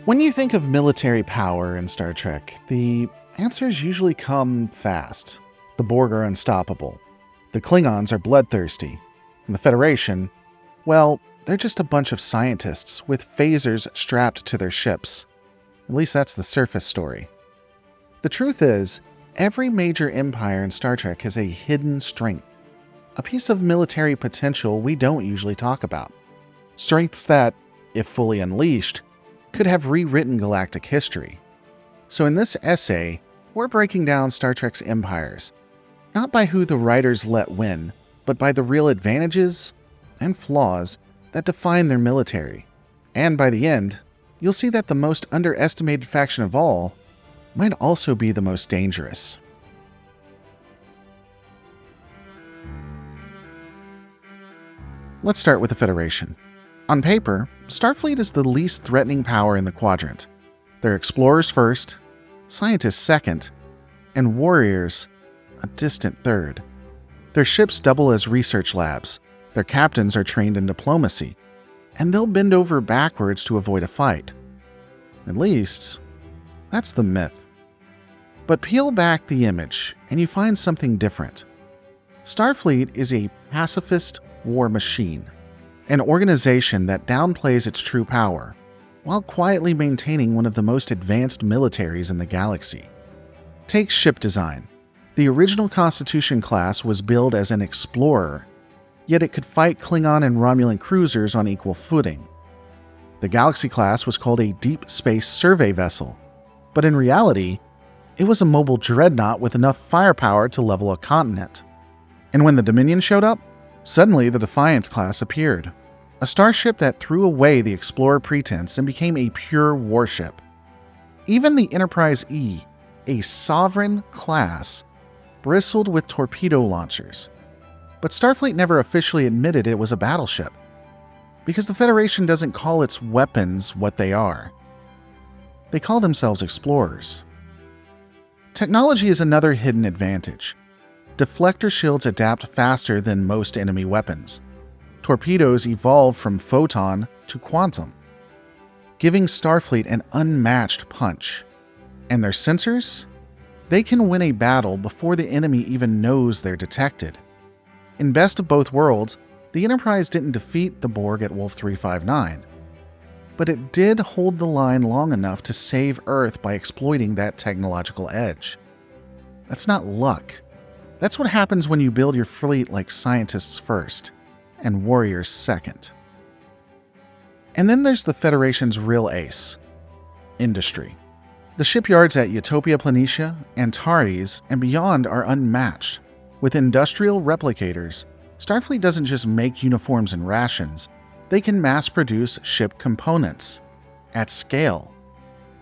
When you think of military power in Star Trek, the answers usually come fast. The Borg are unstoppable. The Klingons are bloodthirsty. And the Federation, well, they're just a bunch of scientists with phasers strapped to their ships. At least that's the surface story. The truth is, every major empire in Star Trek has a hidden strength. A piece of military potential we don't usually talk about. Strengths that, if fully unleashed, could have rewritten galactic history. So in this essay, we're breaking down Star Trek's empires, not by who the writers let win, but by the real advantages and flaws that define their military. And by the end, you'll see that the most underestimated faction of all might also be the most dangerous. Let's start with the Federation. On paper, Starfleet is the least threatening power in the quadrant. They're explorers first, scientists second, and warriors a distant third. Their ships double as research labs, their captains are trained in diplomacy, and they'll bend over backwards to avoid a fight. At least, that's the myth. But peel back the image, and you find something different. Starfleet is a pacifist war machine, an organization that downplays its true power, while quietly maintaining one of the most advanced militaries in the galaxy. Take ship design. The original Constitution class was billed as an explorer, yet it could fight Klingon and Romulan cruisers on equal footing. The Galaxy class was called a deep space survey vessel, but in reality, it was a mobile dreadnought with enough firepower to level a continent. And when the Dominion showed up, suddenly the Defiant class appeared, a starship that threw away the Explorer pretense and became a pure warship. Even the Enterprise E, a sovereign class, bristled with torpedo launchers. But Starfleet never officially admitted it was a battleship, because the Federation doesn't call its weapons what they are. They call themselves explorers. Technology is another hidden advantage. Deflector shields adapt faster than most enemy weapons. Torpedoes evolve from photon to quantum, giving Starfleet an unmatched punch. And their sensors? They can win a battle before the enemy even knows they're detected. In Best of Both Worlds, the Enterprise didn't defeat the Borg at Wolf 359, but it did hold the line long enough to save Earth by exploiting that technological edge. That's not luck. That's what happens when you build your fleet like scientists first, and warriors second. And then there's the Federation's real ace: industry. The shipyards at Utopia Planitia, Antares, and beyond are unmatched. With industrial replicators, Starfleet doesn't just make uniforms and rations, they can mass-produce ship components at scale.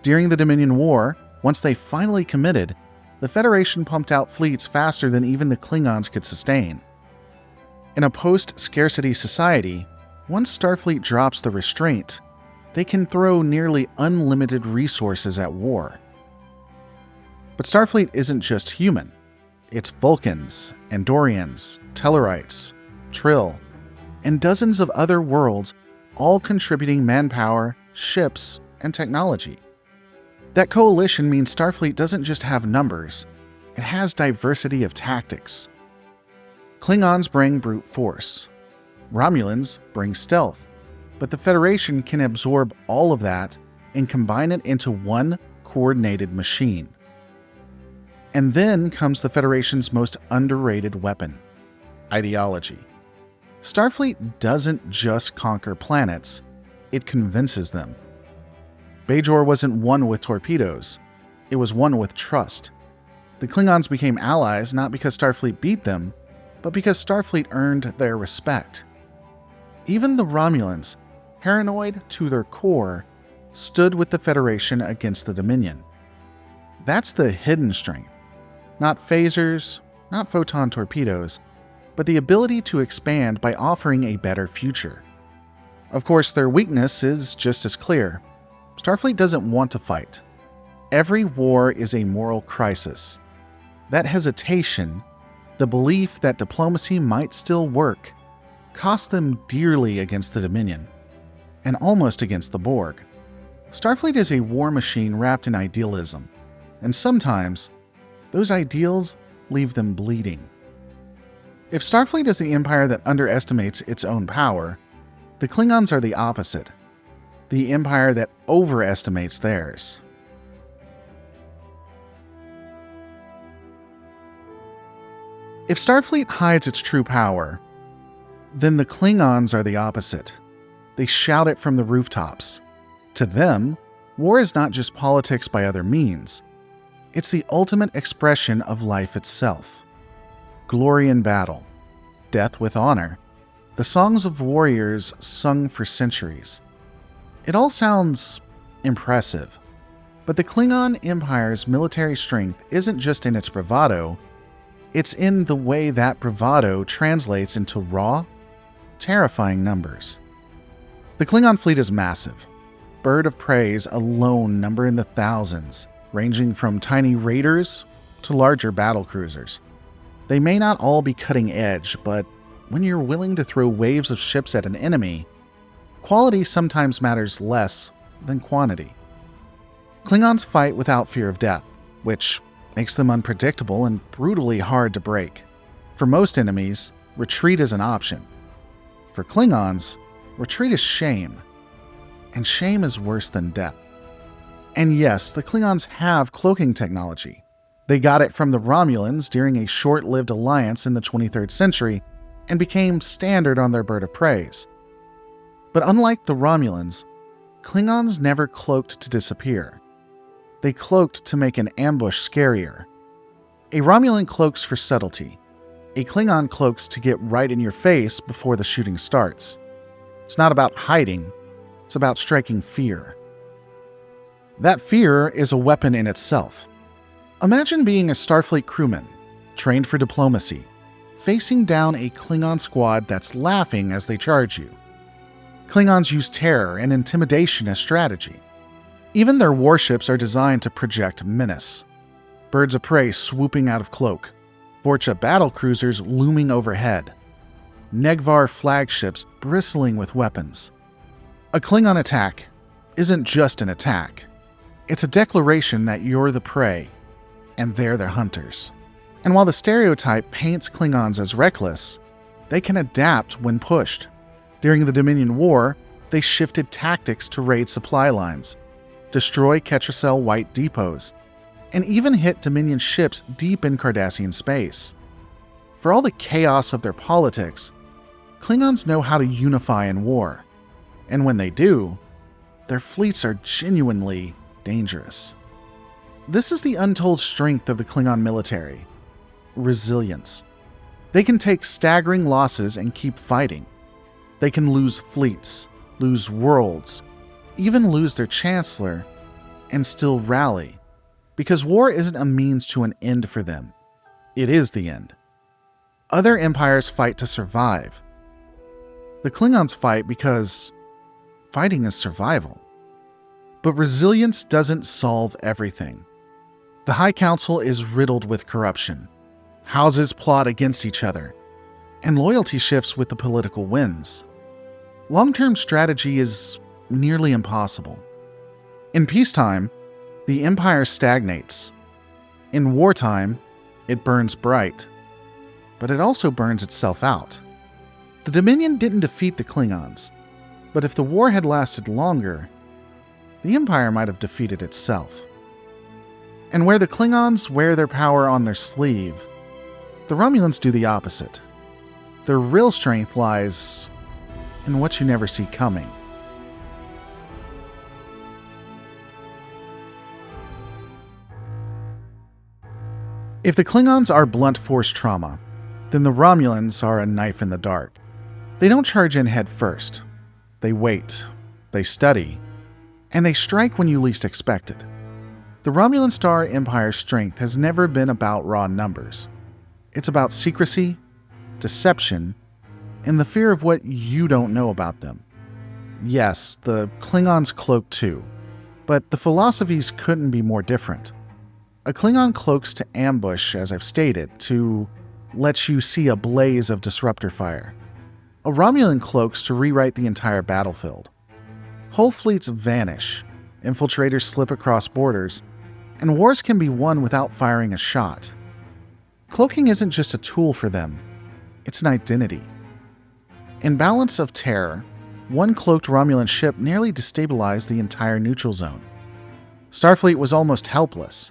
During the Dominion War, once they finally committed, the Federation pumped out fleets faster than even the Klingons could sustain. In a post-scarcity society, once Starfleet drops the restraint, they can throw nearly unlimited resources at war. But Starfleet isn't just human. It's Vulcans, Andorians, Tellarites, Trill, and dozens of other worlds, all contributing manpower, ships, and technology. That coalition means Starfleet doesn't just have numbers, it has diversity of tactics. Klingons bring brute force. Romulans bring stealth. But the Federation can absorb all of that and combine it into one coordinated machine. And then comes the Federation's most underrated weapon: ideology. Starfleet doesn't just conquer planets, it convinces them. Bajor wasn't won with torpedoes, it was won with trust. The Klingons became allies not because Starfleet beat them, but because Starfleet earned their respect. Even the Romulans, paranoid to their core, stood with the Federation against the Dominion. That's the hidden strength. Not phasers, not photon torpedoes, but the ability to expand by offering a better future. Of course, their weakness is just as clear. Starfleet doesn't want to fight. Every war is a moral crisis. That hesitation, the belief that diplomacy might still work, cost them dearly against the Dominion, and almost against the Borg. Starfleet is a war machine wrapped in idealism, and sometimes those ideals leave them bleeding. If Starfleet is the empire that underestimates its own power, the Klingons are the opposite, the empire that overestimates theirs. If Starfleet hides its true power, then the Klingons are the opposite. They shout it from the rooftops. To them, war is not just politics by other means. It's the ultimate expression of life itself. Glory in battle, death with honor, the songs of warriors sung for centuries. It all sounds impressive, but the Klingon Empire's military strength isn't just in its bravado, it's in the way that bravado translates into raw, terrifying numbers. The Klingon fleet is massive. Bird of preys alone number in the thousands, ranging from tiny raiders to larger battle cruisers. They may not all be cutting edge, but when you're willing to throw waves of ships at an enemy, quality sometimes matters less than quantity. Klingons fight without fear of death, which makes them unpredictable and brutally hard to break. For most enemies, retreat is an option. For Klingons, retreat is shame. And shame is worse than death. And yes, the Klingons have cloaking technology. They got it from the Romulans during a short-lived alliance in the 23rd century and became standard on their bird of preys. But unlike the Romulans, Klingons never cloaked to disappear. They cloaked to make an ambush scarier. A Romulan cloaks for subtlety. A Klingon cloaks to get right in your face before the shooting starts. It's not about hiding, it's about striking fear. That fear is a weapon in itself. Imagine being a Starfleet crewman, trained for diplomacy, facing down a Klingon squad that's laughing as they charge you. Klingons use terror and intimidation as strategy. Even their warships are designed to project menace. Birds of prey swooping out of cloak, Vorcha battle cruisers looming overhead, Negvar flagships bristling with weapons. A Klingon attack isn't just an attack. It's a declaration that you're the prey, and they're their hunters. And while the stereotype paints Klingons as reckless, they can adapt when pushed. During the Dominion War, they shifted tactics to raid supply lines, destroy Ketracel White depots, and even hit Dominion ships deep in Cardassian space. For all the chaos of their politics, Klingons know how to unify in war, and when they do, their fleets are genuinely dangerous. This is the untold strength of the Klingon military: resilience. They can take staggering losses and keep fighting. They can lose fleets, lose worlds, even lose their chancellor, and still rally, because war isn't a means to an end for them. It is the end. Other empires fight to survive. The Klingons fight because fighting is survival. But resilience doesn't solve everything. The High Council is riddled with corruption. Houses plot against each other, and loyalty shifts with the political winds. Long-term strategy is nearly impossible. In peacetime, the empire stagnates. In wartime, it burns bright, but it also burns itself out. The Dominion didn't defeat the Klingons, but if the war had lasted longer, the empire might have defeated itself. And where the Klingons wear their power on their sleeve, the Romulans do the opposite. Their real strength lies in what you never see coming. If the Klingons are blunt force trauma, then the Romulans are a knife in the dark. They don't charge in head first. They wait, they study, and they strike when you least expect it. The Romulan Star Empire's strength has never been about raw numbers. It's about secrecy, deception, and the fear of what you don't know about them. Yes, the Klingons cloak too, but the philosophies couldn't be more different. A Klingon cloaks to ambush, as I've stated, to let you see a blaze of disruptor fire. A Romulan cloaks to rewrite the entire battlefield. Whole fleets vanish, infiltrators slip across borders, and wars can be won without firing a shot. Cloaking isn't just a tool for them, it's an identity. In Balance of Terror, one cloaked Romulan ship nearly destabilized the entire neutral zone. Starfleet was almost helpless.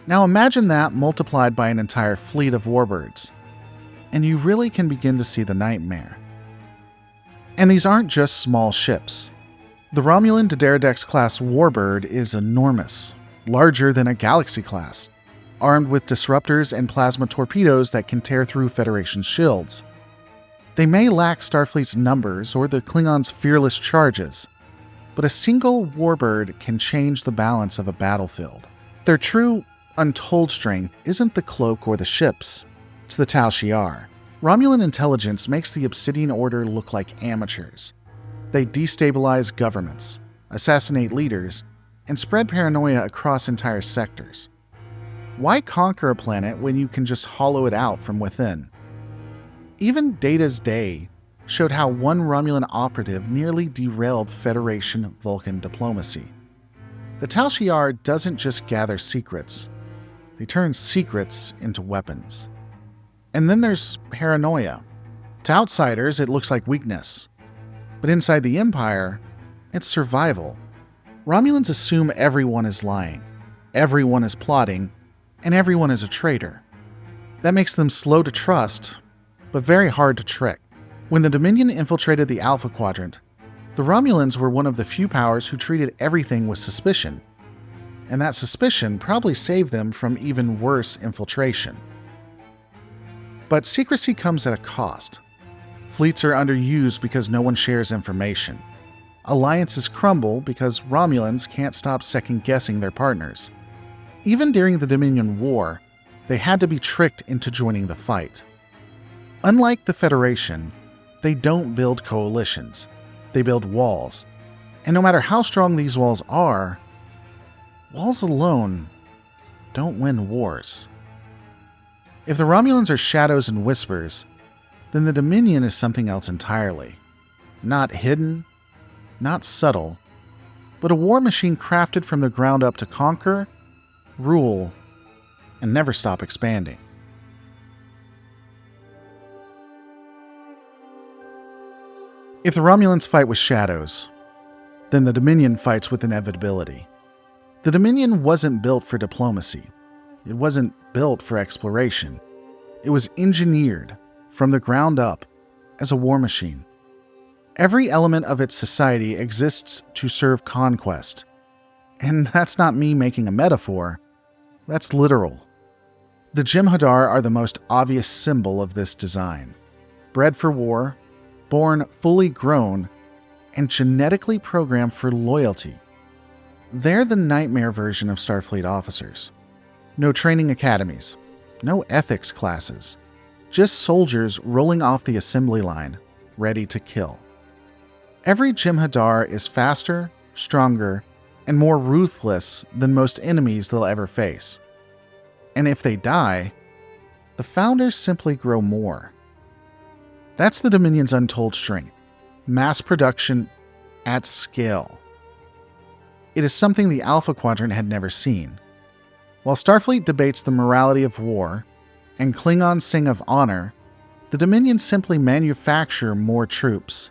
Now imagine that multiplied by an entire fleet of warbirds, and you really can begin to see the nightmare. And these aren't just small ships. The Romulan D'Deridex-class warbird is enormous, larger than a Galaxy class, armed with disruptors and plasma torpedoes that can tear through Federation shields. They may lack Starfleet's numbers or the Klingons' fearless charges, but a single warbird can change the balance of a battlefield. Their true, untold strength isn't the cloak or the ships, it's the Tal Shiar. Romulan intelligence makes the Obsidian Order look like amateurs. They destabilize governments, assassinate leaders, and spread paranoia across entire sectors. Why conquer a planet when you can just hollow it out from within? Even Data's Day showed how one Romulan operative nearly derailed Federation Vulcan diplomacy. The Tal Shiar doesn't just gather secrets, they turn secrets into weapons. And then there's paranoia. To outsiders, it looks like weakness. But inside the Empire, it's survival. Romulans assume everyone is lying, everyone is plotting, and everyone is a traitor. That makes them slow to trust, but very hard to trick. When the Dominion infiltrated the Alpha Quadrant, the Romulans were one of the few powers who treated everything with suspicion. And that suspicion probably saved them from even worse infiltration. But secrecy comes at a cost. Fleets are underused because no one shares information. Alliances crumble because Romulans can't stop second-guessing their partners. Even during the Dominion War, they had to be tricked into joining the fight. Unlike the Federation, they don't build coalitions. They build walls. And no matter how strong these walls are, walls alone don't win wars. If the Romulans are shadows and whispers, then the Dominion is something else entirely. Not hidden, not subtle, but a war machine crafted from the ground up to conquer, rule, and never stop expanding. If the Romulans fight with shadows, then the Dominion fights with inevitability. The Dominion wasn't built for diplomacy. It wasn't built for exploration. It was engineered from the ground up as a war machine. Every element of its society exists to serve conquest. And that's not me making a metaphor, that's literal. The Jem'Hadar are the most obvious symbol of this design. Bred for war, born fully grown, and genetically programmed for loyalty. They're the nightmare version of Starfleet officers. No training academies, no ethics classes, just soldiers rolling off the assembly line, ready to kill. Every Jem'Hadar is faster, stronger, and more ruthless than most enemies they'll ever face. And if they die, the Founders simply grow more. That's the Dominion's untold strength. Mass production at scale. It is something the Alpha Quadrant had never seen. While Starfleet debates the morality of war, and Klingons sing of honor, the Dominion simply manufacture more troops.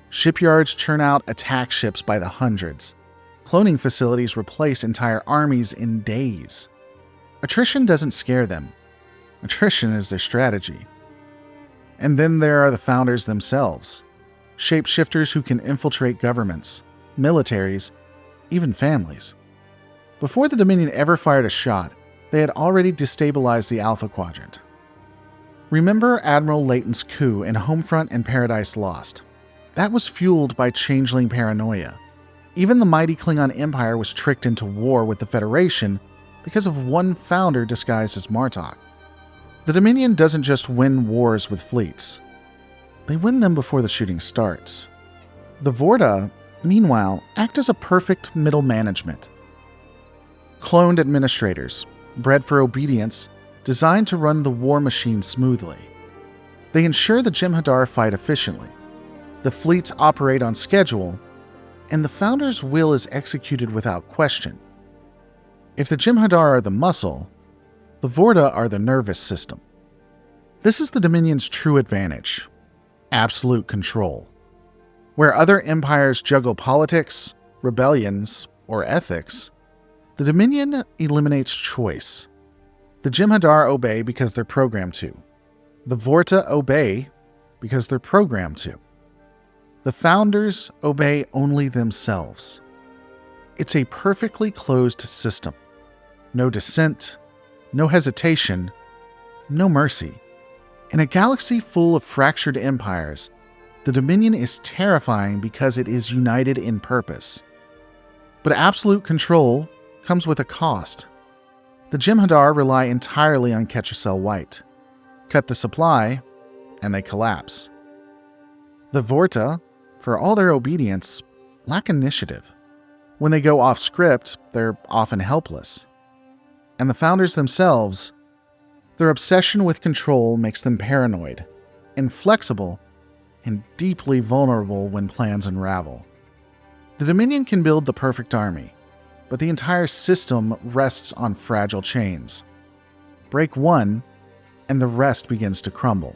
Shipyards churn out attack ships by the hundreds. Cloning facilities replace entire armies in days. Attrition doesn't scare them. Attrition is their strategy. And then there are the Founders themselves. Shapeshifters who can infiltrate governments, militaries, even families. Before the Dominion ever fired a shot, they had already destabilized the Alpha Quadrant. Remember Admiral Layton's coup in Homefront and Paradise Lost? That was fueled by changeling paranoia. Even the mighty Klingon Empire was tricked into war with the Federation because of one founder disguised as Martok. The Dominion doesn't just win wars with fleets. They win them before the shooting starts. The Vorta, meanwhile, act as a perfect middle management. Cloned administrators, bred for obedience, designed to run the war machine smoothly. They ensure the Jem'Hadar fight efficiently. The fleets operate on schedule, and the Founders' will is executed without question. If the Jem'Hadar are the muscle, the Vorta are the nervous system. This is the Dominion's true advantage: absolute control. Where other empires juggle politics, rebellions, or ethics, the Dominion eliminates choice. The Jem'Hadar obey because they're programmed to. The Vorta obey because they're programmed to. The Founders obey only themselves. It's a perfectly closed system. No dissent, no hesitation, no mercy. In a galaxy full of fractured empires, the Dominion is terrifying because it is united in purpose. But absolute control comes with a cost. The Jem'Hadar rely entirely on Ketracel White. Cut the supply, and they collapse. The Vorta, for all their obedience, lack initiative. When they go off script, they're often helpless. And the Founders themselves, their obsession with control makes them paranoid, inflexible, and deeply vulnerable when plans unravel. The Dominion can build the perfect army, but the entire system rests on fragile chains. Break one, and the rest begins to crumble.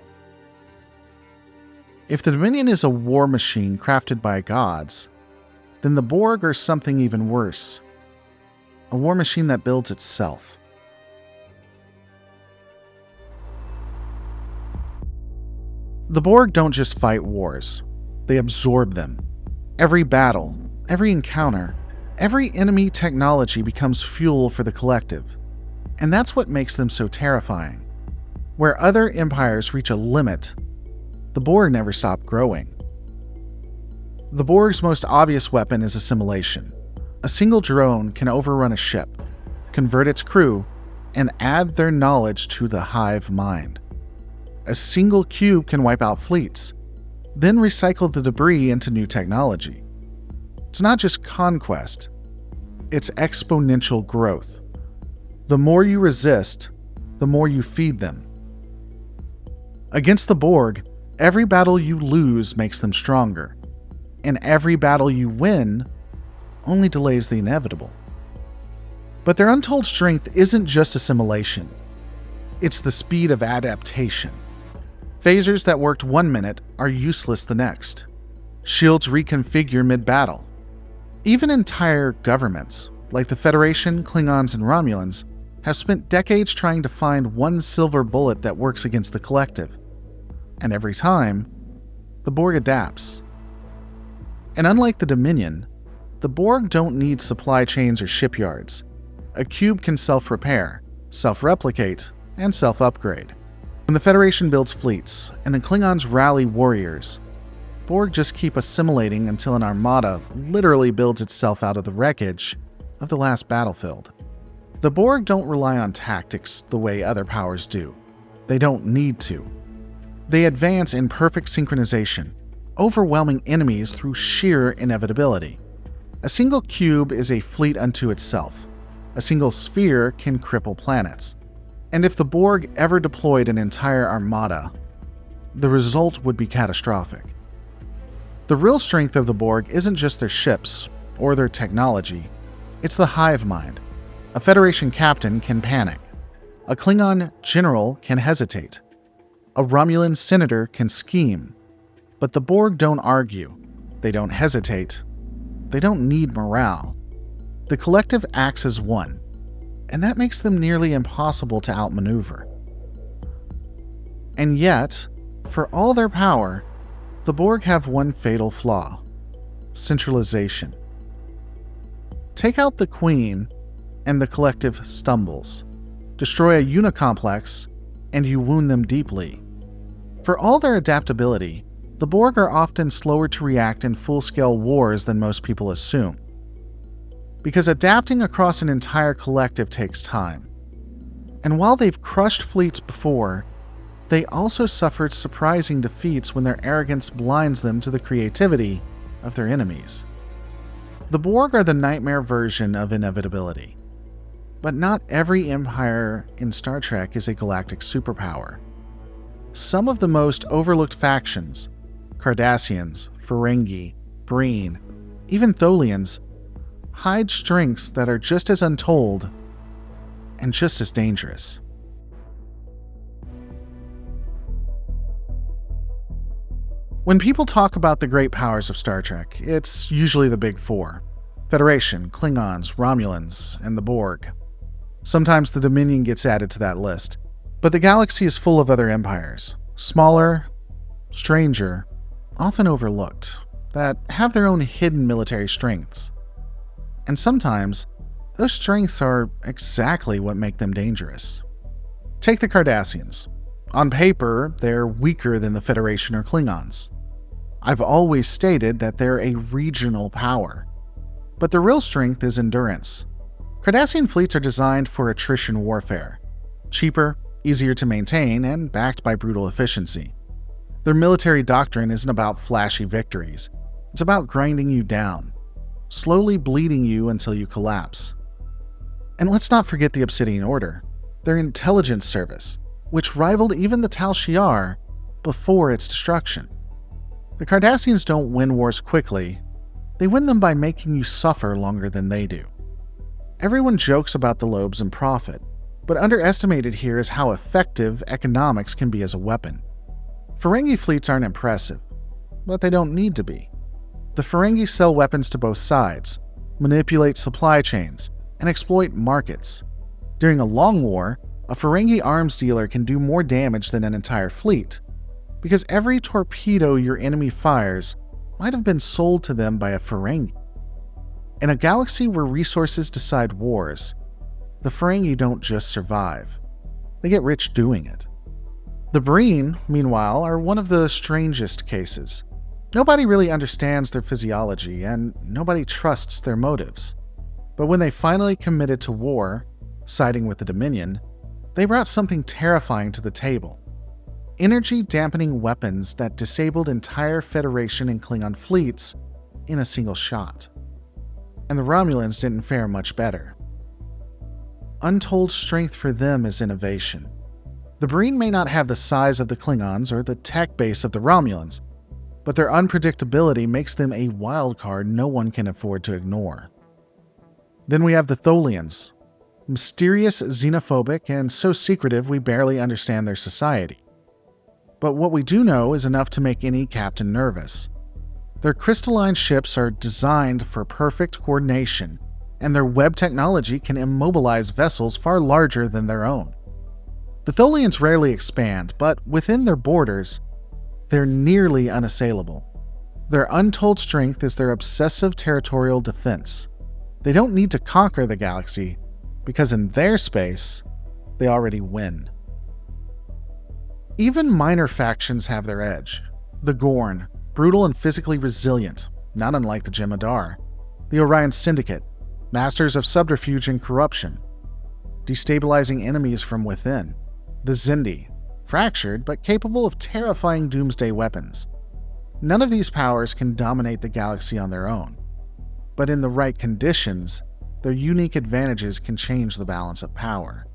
If the Dominion is a war machine crafted by gods, then the Borg are something even worse: a war machine that builds itself. The Borg don't just fight wars, they absorb them. Every battle, every encounter, every enemy technology becomes fuel for the collective. And that's what makes them so terrifying. Where other empires reach a limit, the Borg never stop growing. The Borg's most obvious weapon is assimilation. A single drone can overrun a ship, convert its crew, and add their knowledge to the hive mind. A single cube can wipe out fleets, then recycle the debris into new technology. It's not just conquest, it's exponential growth. The more you resist, the more you feed them. Against the Borg, every battle you lose makes them stronger, and every battle you win only delays the inevitable. But their untold strength isn't just assimilation. It's the speed of adaptation. Phasers that worked 1 minute are useless the next. Shields reconfigure mid-battle. Even entire governments, like the Federation, Klingons, and Romulans, have spent decades trying to find one silver bullet that works against the collective. And every time, the Borg adapts. And unlike the Dominion, the Borg don't need supply chains or shipyards. A cube can self-repair, self-replicate, and self-upgrade. When the Federation builds fleets, and the Klingons rally warriors, Borg just keep assimilating until an armada literally builds itself out of the wreckage of the last battlefield. The Borg don't rely on tactics the way other powers do. They don't need to. They advance in perfect synchronization, overwhelming enemies through sheer inevitability. A single cube is a fleet unto itself. A single sphere can cripple planets. And if the Borg ever deployed an entire armada, the result would be catastrophic. The real strength of the Borg isn't just their ships or their technology, it's the hive mind. A Federation captain can panic. A Klingon general can hesitate. A Romulan senator can scheme. But the Borg don't argue. They don't hesitate. They don't need morale. The collective acts as one, and that makes them nearly impossible to outmaneuver. And yet, for all their power, the Borg have one fatal flaw: centralization. Take out the Queen, and the collective stumbles. Destroy a unicomplex, and you wound them deeply. For all their adaptability, the Borg are often slower to react in full-scale wars than most people assume. Because adapting across an entire collective takes time. And while they've crushed fleets before, they also suffered surprising defeats when their arrogance blinds them to the creativity of their enemies. The Borg are the nightmare version of inevitability. But not every empire in Star Trek is a galactic superpower. Some of the most overlooked factions, Cardassians, Ferengi, Breen, even Tholians, hide strengths that are just as untold and just as dangerous. When people talk about the great powers of Star Trek, it's usually the big four: Federation, Klingons, Romulans, and the Borg. Sometimes the Dominion gets added to that list, but the galaxy is full of other empires, smaller, stranger, often overlooked, that have their own hidden military strengths. And sometimes, those strengths are exactly what make them dangerous. Take the Cardassians. On paper, they're weaker than the Federation or Klingons. I've always stated that they're a regional power, but their real strength is endurance. Cardassian fleets are designed for attrition warfare. Cheaper, easier to maintain, and backed by brutal efficiency. Their military doctrine isn't about flashy victories. It's about grinding you down, slowly bleeding you until you collapse. And let's not forget the Obsidian Order, their intelligence service, which rivaled even the Tal Shiar before its destruction. The Cardassians don't win wars quickly, they win them by making you suffer longer than they do. Everyone jokes about the lobes and profit, but underestimated here is how effective economics can be as a weapon. Ferengi fleets aren't impressive, but they don't need to be. The Ferengi sell weapons to both sides, manipulate supply chains, and exploit markets. During a long war, a Ferengi arms dealer can do more damage than an entire fleet, because every torpedo your enemy fires might have been sold to them by a Ferengi. In a galaxy where resources decide wars, the Ferengi don't just survive. They get rich doing it. The Breen, meanwhile, are one of the strangest cases. Nobody really understands their physiology, and nobody trusts their motives. But when they finally committed to war, siding with the Dominion, they brought something terrifying to the table. Energy-dampening weapons that disabled entire Federation and Klingon fleets in a single shot. And the Romulans didn't fare much better. Untold strength for them is innovation. The Breen may not have the size of the Klingons or the tech base of the Romulans, but their unpredictability makes them a wild card no one can afford to ignore. Then we have the Tholians, mysterious, xenophobic, and so secretive we barely understand their society. But what we do know is enough to make any captain nervous. Their crystalline ships are designed for perfect coordination, and their web technology can immobilize vessels far larger than their own. The Tholians rarely expand, but within their borders, they're nearly unassailable. Their untold strength is their obsessive territorial defense. They don't need to conquer the galaxy, because in their space, they already win. Even minor factions have their edge. The Gorn, brutal and physically resilient, not unlike the Jem'Hadar. The Orion Syndicate, masters of subterfuge and corruption, destabilizing enemies from within. The Xindi, fractured but capable of terrifying doomsday weapons. None of these powers can dominate the galaxy on their own, but in the right conditions, their unique advantages can change the balance of power.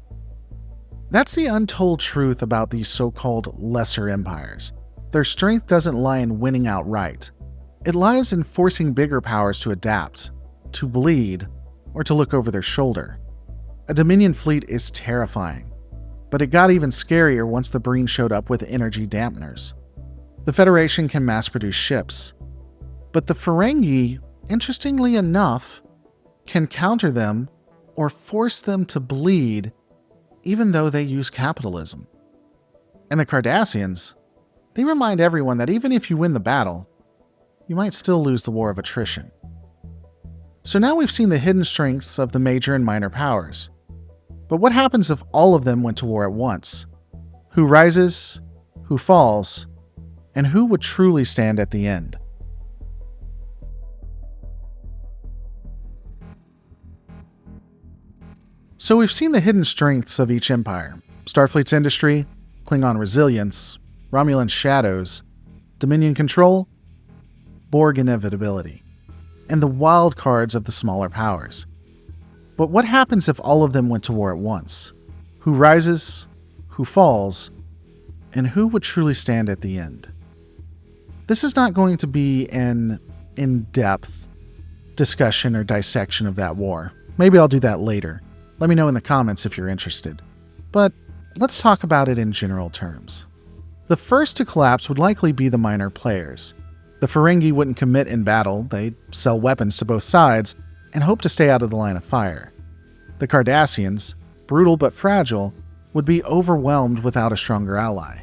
That's the untold truth about these so-called lesser empires. Their strength doesn't lie in winning outright. It lies in forcing bigger powers to adapt, to bleed, or to look over their shoulder. A Dominion fleet is terrifying, but it got even scarier once the Breen showed up with energy dampeners. The Federation can mass-produce ships, but the Ferengi, interestingly enough, can counter them or force them to bleed even though they use capitalism. And the Cardassians, they remind everyone that even if you win the battle, you might still lose the war of attrition. So now we've seen the hidden strengths of the major and minor powers. But what happens if all of them went to war at once? Who rises? Who falls? And who would truly stand at the end? So we've seen the hidden strengths of each empire: Starfleet's industry, Klingon resilience, Romulan shadows, Dominion control, Borg inevitability, and the wild cards of the smaller powers. But what happens if all of them went to war at once? Who rises? Who falls? And who would truly stand at the end? This is not going to be an in-depth discussion or dissection of that war. Maybe I'll do that later. Let me know in the comments if you're interested. But let's talk about it in general terms. The first to collapse would likely be the minor players. The Ferengi wouldn't commit in battle, they'd sell weapons to both sides and hope to stay out of the line of fire. The Cardassians, brutal but fragile, would be overwhelmed without a stronger ally.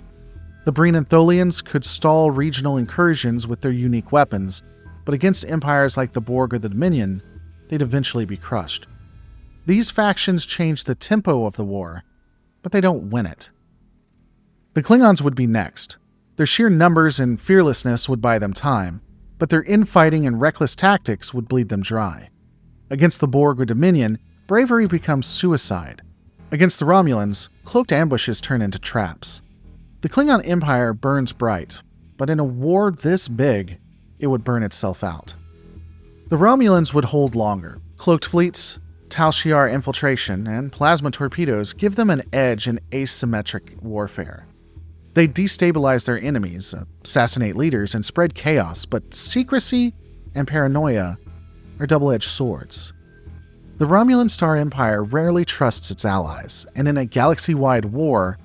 The Breen and Tholians could stall regional incursions with their unique weapons, but against empires like the Borg or the Dominion, they'd eventually be crushed. These factions change the tempo of the war, but they don't win it. The Klingons would be next. Their sheer numbers and fearlessness would buy them time, but their infighting and reckless tactics would bleed them dry. Against the Borg or Dominion, bravery becomes suicide. Against the Romulans, cloaked ambushes turn into traps. The Klingon Empire burns bright, but in a war this big, it would burn itself out. The Romulans would hold longer. Cloaked fleets, Tal Shiar infiltration, and plasma torpedoes give them an edge in asymmetric warfare. They destabilize their enemies, assassinate leaders, and spread chaos, but secrecy and paranoia are double-edged swords. The Romulan Star Empire rarely trusts its allies, and in a galaxy-wide war,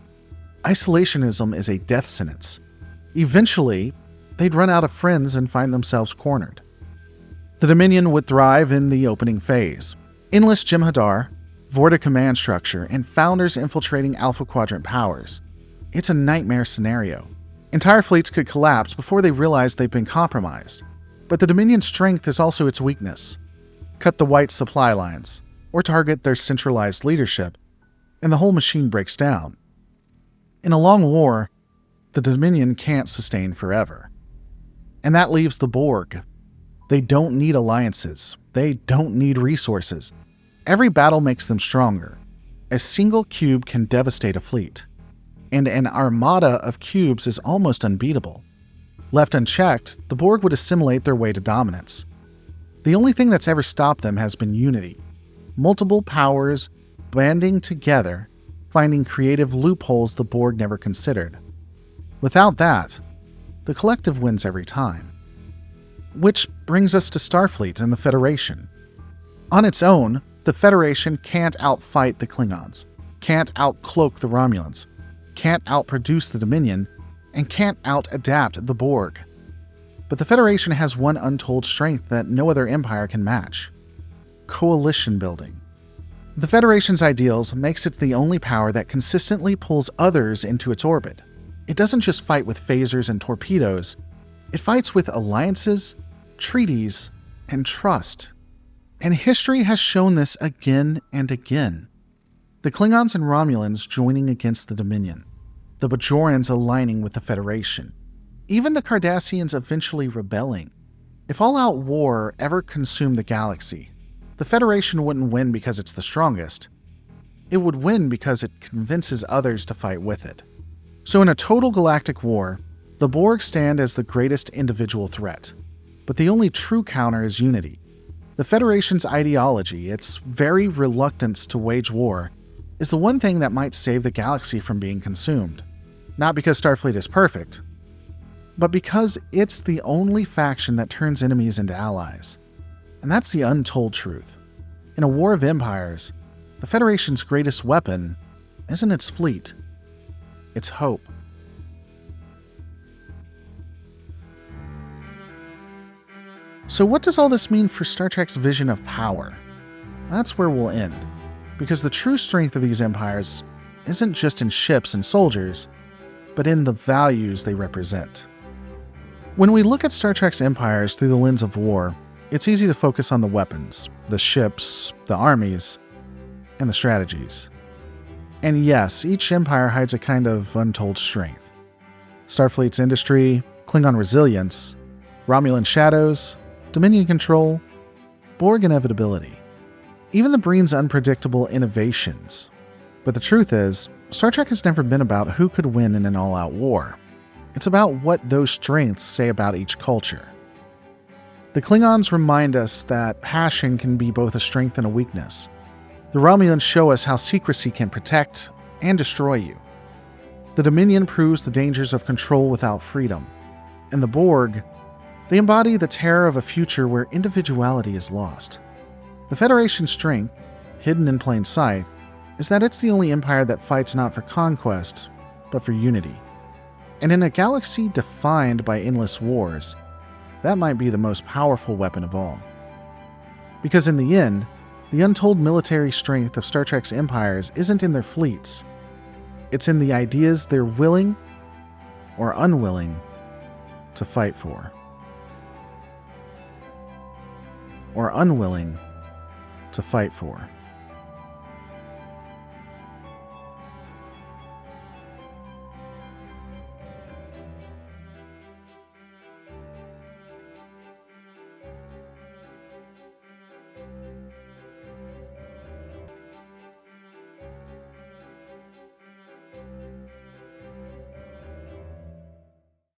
isolationism is a death sentence. Eventually, they'd run out of friends and find themselves cornered. The Dominion would thrive in the opening phase. Endless Jem'Hadar, Vorta command structure, and founders infiltrating Alpha Quadrant powers. It's a nightmare scenario. Entire fleets could collapse before they realize they've been compromised. But the Dominion's strength is also its weakness. Cut the White supply lines, or target their centralized leadership, and the whole machine breaks down. In a long war, the Dominion can't sustain forever. And that leaves the Borg. They don't need alliances. They don't need resources. Every battle makes them stronger. A single cube can devastate a fleet. And an armada of cubes is almost unbeatable. Left unchecked, the Borg would assimilate their way to dominance. The only thing that's ever stopped them has been unity. Multiple powers banding together, finding creative loopholes the Borg never considered. Without that, the collective wins every time. Which brings us to Starfleet and the Federation. On its own, the Federation can't outfight the Klingons, can't outcloak the Romulans, can't outproduce the Dominion, and can't out-adapt the Borg. But the Federation has one untold strength that no other empire can match: coalition building. The Federation's ideals makes it the only power that consistently pulls others into its orbit. It doesn't just fight with phasers and torpedoes, it fights with alliances, treaties, and trust. And history has shown this again and again. The Klingons and Romulans joining against the Dominion, the Bajorans aligning with the Federation, even the Cardassians eventually rebelling. If all-out war ever consumed the galaxy, the Federation wouldn't win because it's the strongest. It would win because it convinces others to fight with it. So in a total galactic war, the Borg stand as the greatest individual threat. But the only true counter is unity. The Federation's ideology, its very reluctance to wage war, is the one thing that might save the galaxy from being consumed. Not because Starfleet is perfect, but because it's the only faction that turns enemies into allies. And that's the untold truth. In a war of empires, the Federation's greatest weapon isn't its fleet, it's hope. So what does all this mean for Star Trek's vision of power? That's where we'll end, because the true strength of these empires isn't just in ships and soldiers, but in the values they represent. When we look at Star Trek's empires through the lens of war, it's easy to focus on the weapons, the ships, the armies, and the strategies. And yes, each empire hides a kind of untold strength. Starfleet's industry, Klingon resilience, Romulan shadows, Dominion control, Borg inevitability, even the Breen's unpredictable innovations. But the truth is, Star Trek has never been about who could win in an all-out war. It's about what those strengths say about each culture. The Klingons remind us that passion can be both a strength and a weakness. The Romulans show us how secrecy can protect and destroy you. The Dominion proves the dangers of control without freedom. And the Borg, They embody the terror of a future where individuality is lost. The Federation's strength, hidden in plain sight, is that it's the only empire that fights not for conquest, but for unity. And in a galaxy defined by endless wars, that might be the most powerful weapon of all. Because in the end, the untold military strength of Star Trek's empires isn't in their fleets. It's in the ideas they're willing or unwilling to fight for. Or unwilling to fight for.